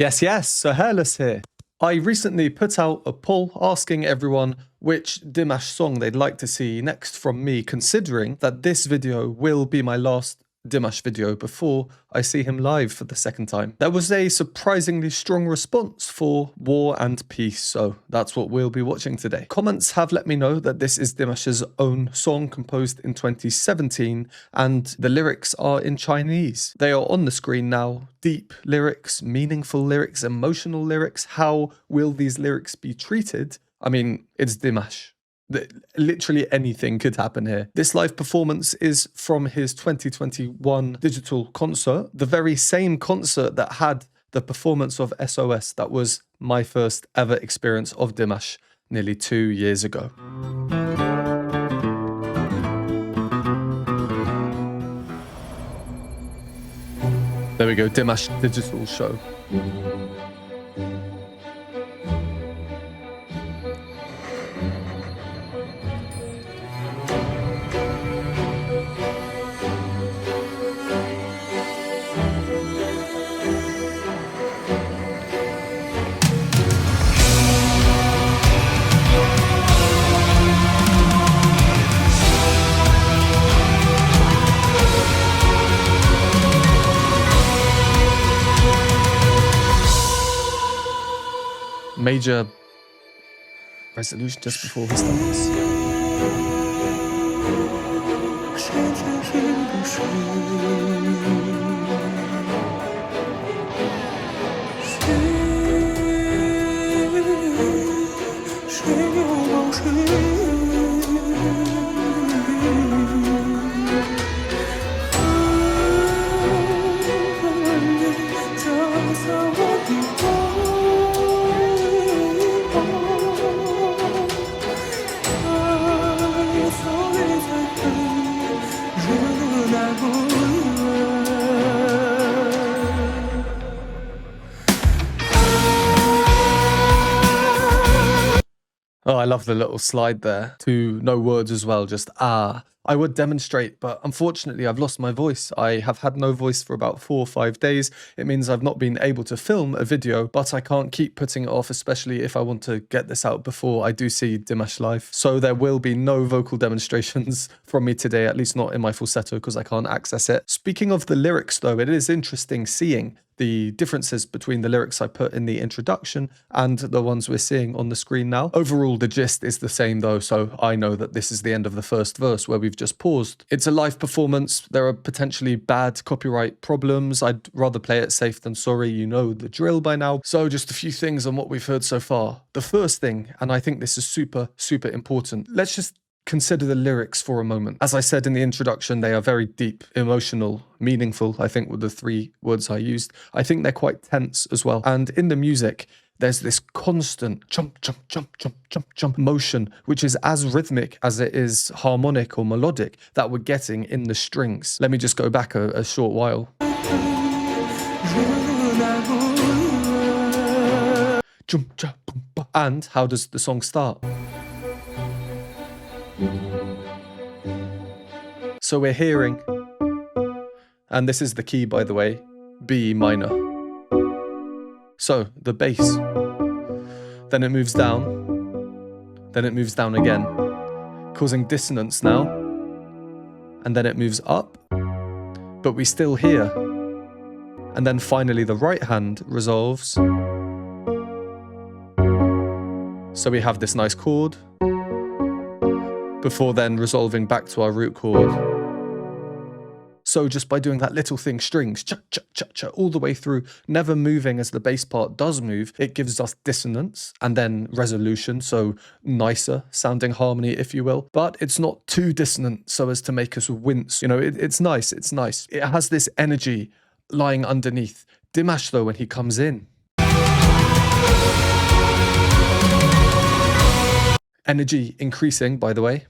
Yes, so Hairless here. I recently put out a poll asking everyone which Dimash song they'd like to see next from me, considering that this video will be my last Dimash video before I see him live for the second time. There was a surprisingly strong response for War and Peace, so that's what we'll be watching today. Comments have let me know that this is Dimash's own song composed in 2017 and the lyrics are in Chinese. They are on the screen now. Deep lyrics, meaningful lyrics, emotional lyrics. How will these lyrics be treated? I mean, it's Dimash. Literally anything could happen here. This live performance is from his 2021 digital concert, the very same concert that had the performance of SOS. That was my first ever experience of Dimash nearly 2 years ago. There we go, Dimash digital show. Major resolution just before he starts. Oh, I love the little slide there to no words as well, just ah. I would demonstrate, but unfortunately I've lost my voice. I have had no voice for about 4 or 5 days. It means I've not been able to film a video, but I can't keep putting it off, especially if I want to get this out before I do see Dimash live. So there will be no vocal demonstrations from me today, at least not in my falsetto because I can't access it. Speaking of the lyrics though, it is interesting seeing the differences between the lyrics I put in the introduction and the ones we're seeing on the screen now. Overall, the gist is the same though, so I know that this is the end of the first verse where we've just paused. It's a live performance. There are potentially bad copyright problems. I'd rather play it safe than sorry. You know the drill by now. So just a few things on what we've heard so far. The first thing, and I think this is super important, let's just consider the lyrics for a moment. As I said in the introduction, they are very deep, emotional, meaningful, I think were the 3 words I used. I think they're quite tense as well. And in the music, there's this constant jump, jump, jump, jump, jump, jump motion, which is as rhythmic as it is harmonic or melodic that we're getting in the strings. Let me just go back a short while. And how does the song start? So we're hearing, and this is the key by the way, B minor. So the bass, then it moves down, then it moves down again, causing dissonance now, and then it moves up, but we still hear, and then finally the right hand resolves. So we have this nice chord, before then resolving back to our root chord. So just by doing that little thing, strings, cha, cha, cha, cha, all the way through, never moving as the bass part does move, it gives us dissonance and then resolution, so nicer sounding harmony, if you will. But it's not too dissonant so as to make us wince. You know, it's nice, it's nice. It has this energy lying underneath. Dimash though, when he comes in, energy increasing, by the way.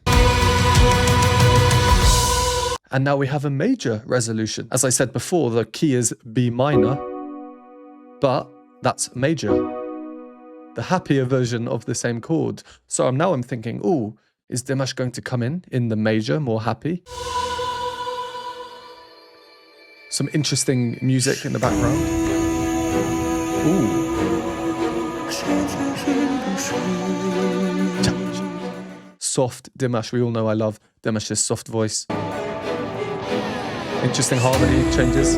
And now we have a major resolution. As I said before, the key is B minor, but that's major. The happier version of the same chord. So now I'm thinking, ooh, is Dimash going to come in the major, more happy? Some interesting music in the background. Soft Dimash. We all know I love Dimash's soft voice. Interesting harmony changes.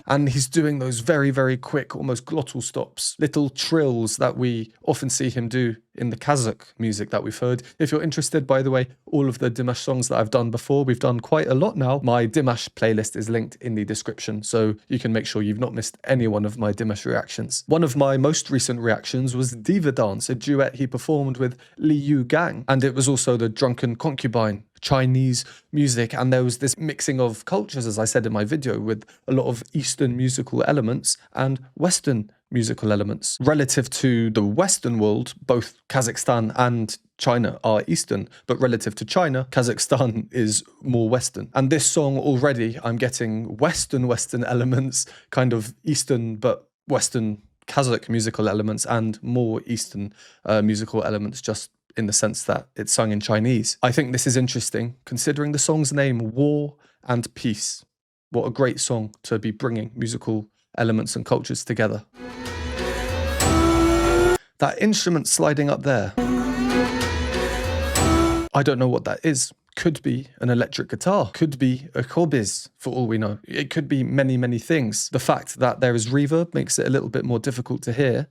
And he's doing those very, very quick, almost glottal stops, little trills that we often see him do in the Kazakh music that we've heard. If you're interested, by the way, all of the Dimash songs that I've done before, we've done quite a lot now. My Dimash playlist is linked in the description, so you can make sure you've not missed any one of my Dimash reactions. One of my most recent reactions was Diva Dance, a duet he performed with Liu Gang, and it was also the Drunken Concubine, Chinese music, and there was this mixing of cultures, as I said in my video, with a lot of Eastern musical elements and Western musical elements. Relative to the Western world, both Kazakhstan and China are Eastern, but relative to China, Kazakhstan is more Western. And this song already, I'm getting Western elements, kind of Eastern but Western Kazakh musical elements, and more Eastern musical elements, just in the sense that it's sung in Chinese. I think this is interesting, considering the song's name, War and Peace. What a great song to be bringing musical elements and cultures together. That instrument sliding up there, I don't know what that is. Could be an electric guitar, could be a khobiz, for all we know. It could be many, many things. The fact that there is reverb makes it a little bit more difficult to hear.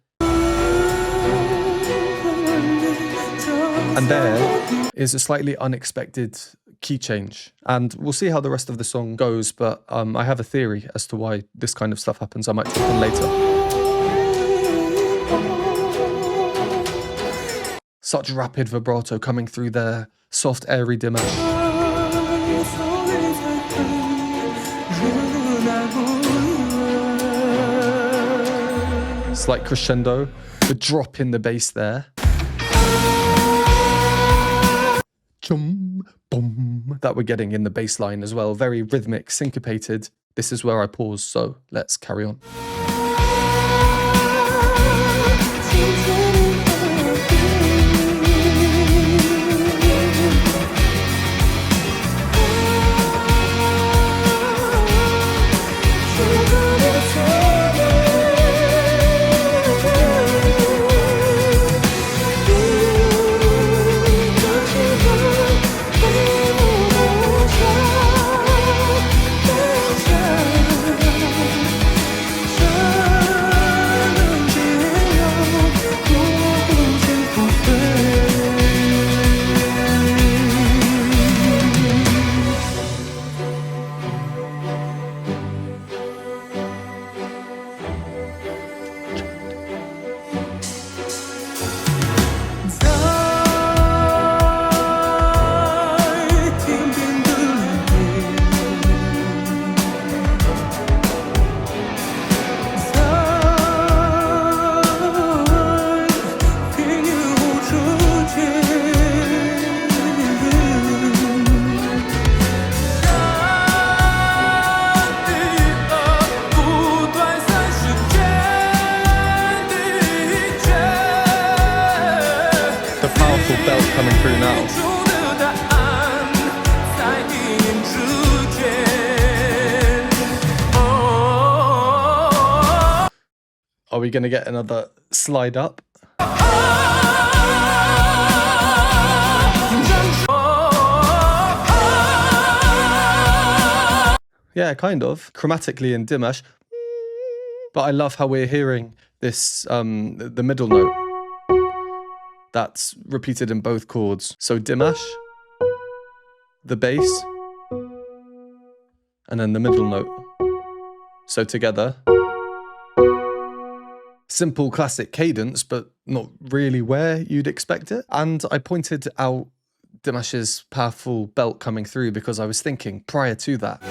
And there is a slightly unexpected key change. And we'll see how the rest of the song goes, but I have a theory as to why this kind of stuff happens. I might take on later. Such rapid vibrato coming through there. Soft, airy Dimash. Slight crescendo. The drop in the bass there. Chum, boom, that we're getting in the bass line as well. Very rhythmic, syncopated. This is where I pause, so let's carry on. Belt coming through now. Are we going to get another slide up? Yeah, kind of. Chromatically in Dimash. But I love how we're hearing this, the middle note. That's repeated in both chords. So Dimash, the bass, and then the middle note. So together. Simple classic cadence, but not really where you'd expect it. And I pointed out Dimash's powerful belt coming through because I was thinking prior to that.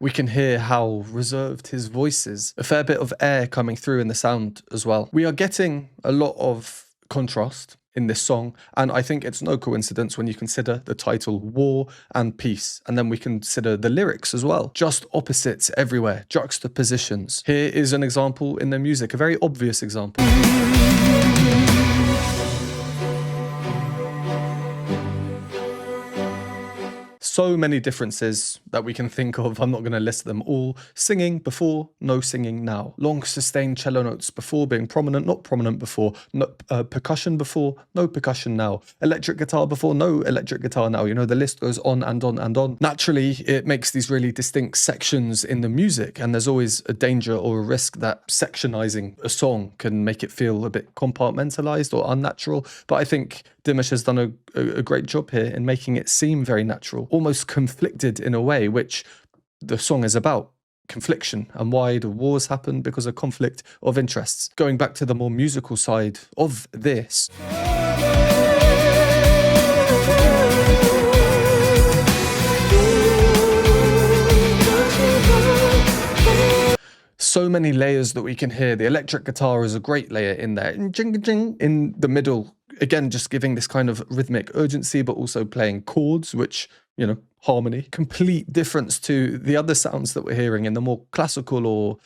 We can hear how reserved his voice is. A fair bit of air coming through in the sound as well. We are getting a lot of contrast in this song, and I think it's no coincidence when you consider the title War and Peace, and then we consider the lyrics as well. Just opposites everywhere, juxtapositions. Here is an example in the music, a very obvious example. So many differences that we can think of. I'm not going to list them all. Singing before, no singing now. Long sustained cello notes before being prominent, not prominent before. No, percussion before, no percussion now. Electric guitar before, no electric guitar now. You know, the list goes on and on and on. Naturally, it makes these really distinct sections in the music, and there's always a danger or a risk that sectionizing a song can make it feel a bit compartmentalized or unnatural. But I think Dimash has done a great job here in making it seem very natural, almost conflicted in a way, which the song is about. Confliction and why the wars happen because of conflict of interests. Going back to the more musical side of this. So many layers that we can hear. The electric guitar is a great layer in there. In the middle, again, just giving this kind of rhythmic urgency, but also playing chords, which, you know, harmony. Complete difference to the other sounds that we're hearing in the more classical or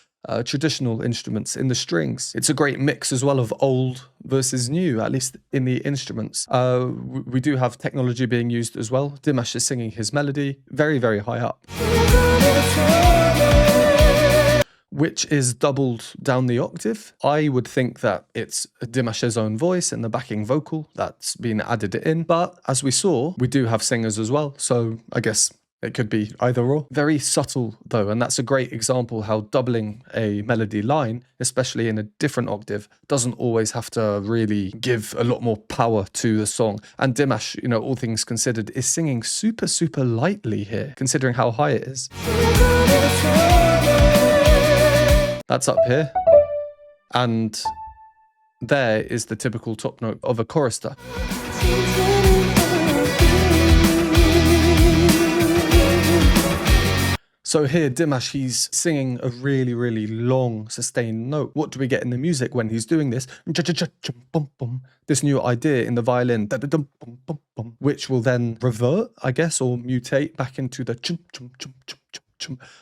traditional instruments in the strings. It's a great mix as well of old versus new, at least in the instruments. We do have technology being used as well. Dimash is singing his melody very, very high up, which is doubled down the octave. I would think that it's Dimash's own voice and the backing vocal that's been added in. But as we saw, we do have singers as well. So I guess it could be either or. Very subtle though, and that's a great example how doubling a melody line, especially in a different octave, doesn't always have to really give a lot more power to the song. And Dimash, you know, all things considered, is singing super, super lightly here, considering how high it is. That's up here, and there is the typical top note of a chorister. So here, Dimash, he's singing a really, really long sustained note. What do we get in the music when he's doing this? This new idea in the violin, which will then revert, I guess, or mutate back into the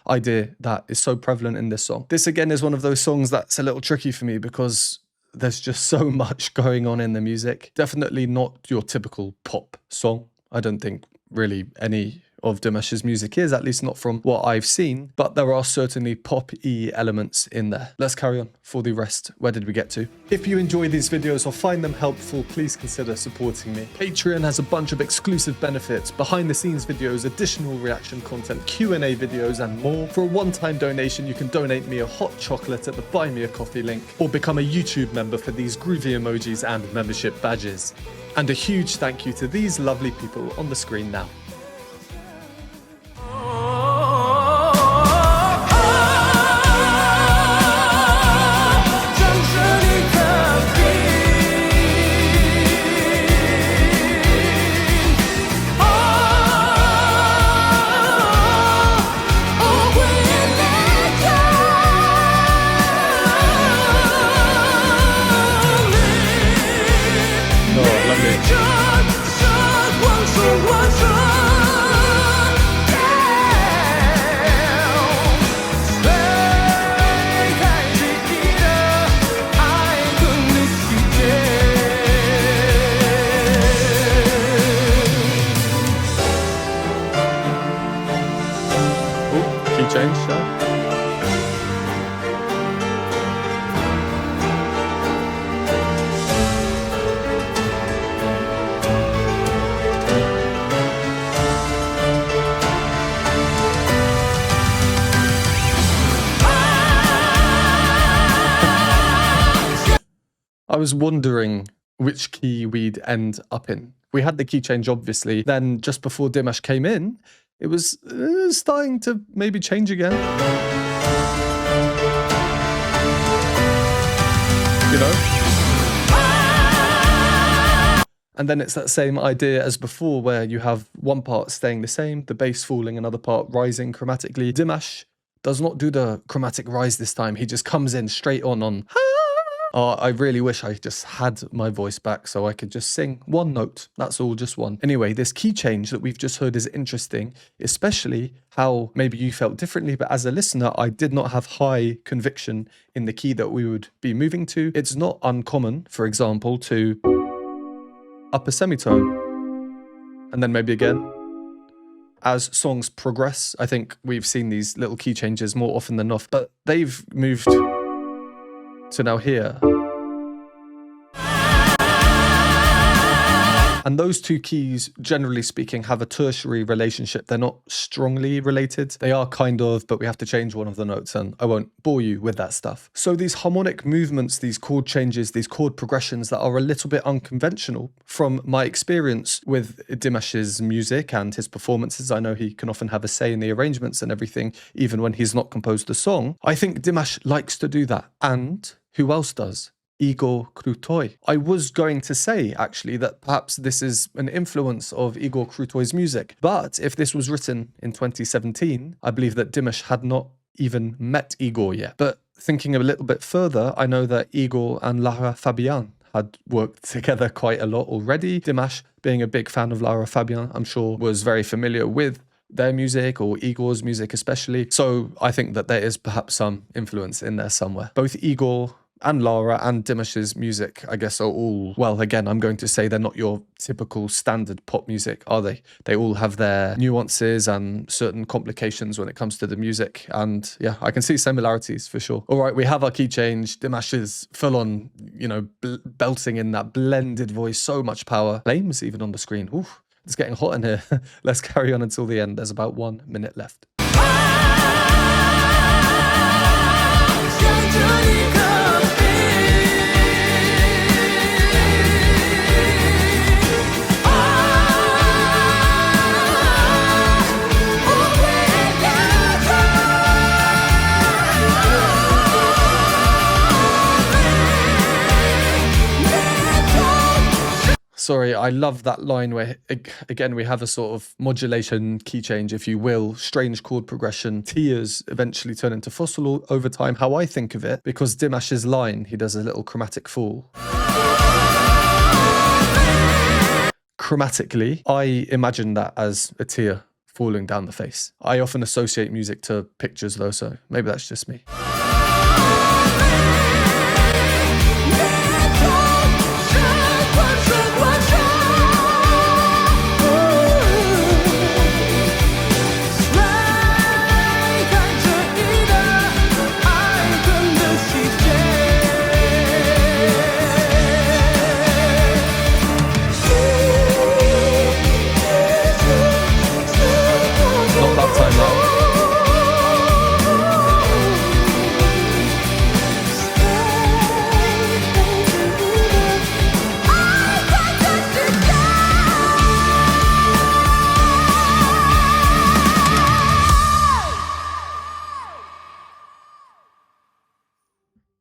idea that is so prevalent in this song. This again is one of those songs that's a little tricky for me because there's just so much going on in the music. Definitely not your typical pop song. I don't think really any of Dimash's music is, at least not from what I've seen, but there are certainly pop-y elements in there. Let's carry on for the rest. Where did we get to? If you enjoy these videos or find them helpful, please consider supporting me. Patreon has a bunch of exclusive benefits, behind the scenes videos, additional reaction content, Q&A videos, and more. For a one-time donation, you can donate me a hot chocolate at the Buy Me a Coffee link, or become a YouTube member for these groovy emojis and membership badges. And a huge thank you to these lovely people on the screen now. Change, I was wondering which key we'd end up in. We had the key change, obviously. Then just before Dimash came in, it was starting to maybe change again. You know? And then it's that same idea as before where you have one part staying the same, the bass falling, another part rising chromatically. Dimash does not do the chromatic rise this time. He just comes in straight on. I really wish I just had my voice back so I could just sing one note. That's all, just one. Anyway, this key change that we've just heard is interesting, especially how maybe you felt differently, but as a listener, I did not have high conviction in the key that we would be moving to. It's not uncommon, for example, to up a semitone, and then maybe again, as songs progress, I think we've seen these little key changes more often than not, but they've moved to now here. And those two keys, generally speaking, have a tertiary relationship. They're not strongly related. They are kind of, but we have to change one of the notes, and I won't bore you with that stuff. So these harmonic movements, these chord changes, these chord progressions that are a little bit unconventional, from my experience with Dimash's music and his performances, I know he can often have a say in the arrangements and everything, even when he's not composed the song. I think Dimash likes to do that. And who else does? Igor Krutoy. I was going to say, actually, that perhaps this is an influence of Igor Krutoy's music. But if this was written in 2017, I believe that Dimash had not even met Igor yet. But thinking a little bit further, I know that Igor and Lara Fabian had worked together quite a lot already. Dimash, being a big fan of Lara Fabian, I'm sure was very familiar with their music, or Igor's music especially. So I think that there is perhaps some influence in there somewhere. Both Igor and Lara and Dimash's music, I guess, are all, well, again, I'm going to say they're not your typical standard pop music, are they? They all have their nuances and certain complications when it comes to the music. And yeah, I can see similarities for sure. All right, we have our key change. Dimash is full on, you know, belting in that blended voice, so much power. Flames even on the screen. Ooh, it's getting hot in here. Let's carry on until the end. There's about 1 minute left. Sorry, I love that line where, again, we have a sort of modulation key change, if you will, strange chord progression. Tears eventually turn into fossil over time, how I think of it, because Dimash's line, he does a little chromatic fall. Chromatically, I imagine that as a tear falling down the face. I often associate music to pictures though, so maybe that's just me.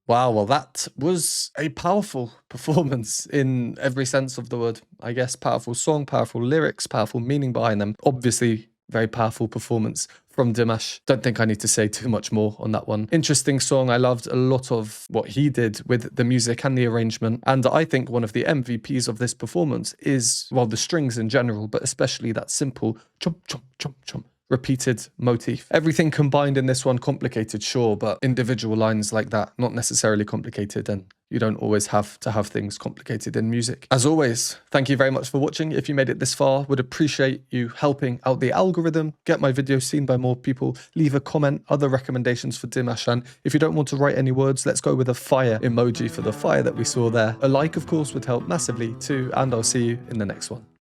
Wow, well, that was a powerful performance in every sense of the word. I guess powerful song, powerful lyrics, powerful meaning behind them. Obviously, very powerful performance from Dimash. Don't think I need to say too much more on that one. Interesting song. I loved a lot of what he did with the music and the arrangement. And I think one of the MVPs of this performance is, well, the strings in general, but especially that simple chomp, chomp, chomp, chomp repeated motif. Everything combined in this one, complicated, sure, but individual lines like that, not necessarily complicated, and you don't always have to have things complicated in music. As always, thank you very much for watching. If you made it this far, would appreciate you helping out the algorithm, get my videos seen by more people, leave a comment, other recommendations for Dimash, and if you don't want to write any words, let's go with a fire emoji for the fire that we saw there. A like, of course, would help massively too, and I'll see you in the next one.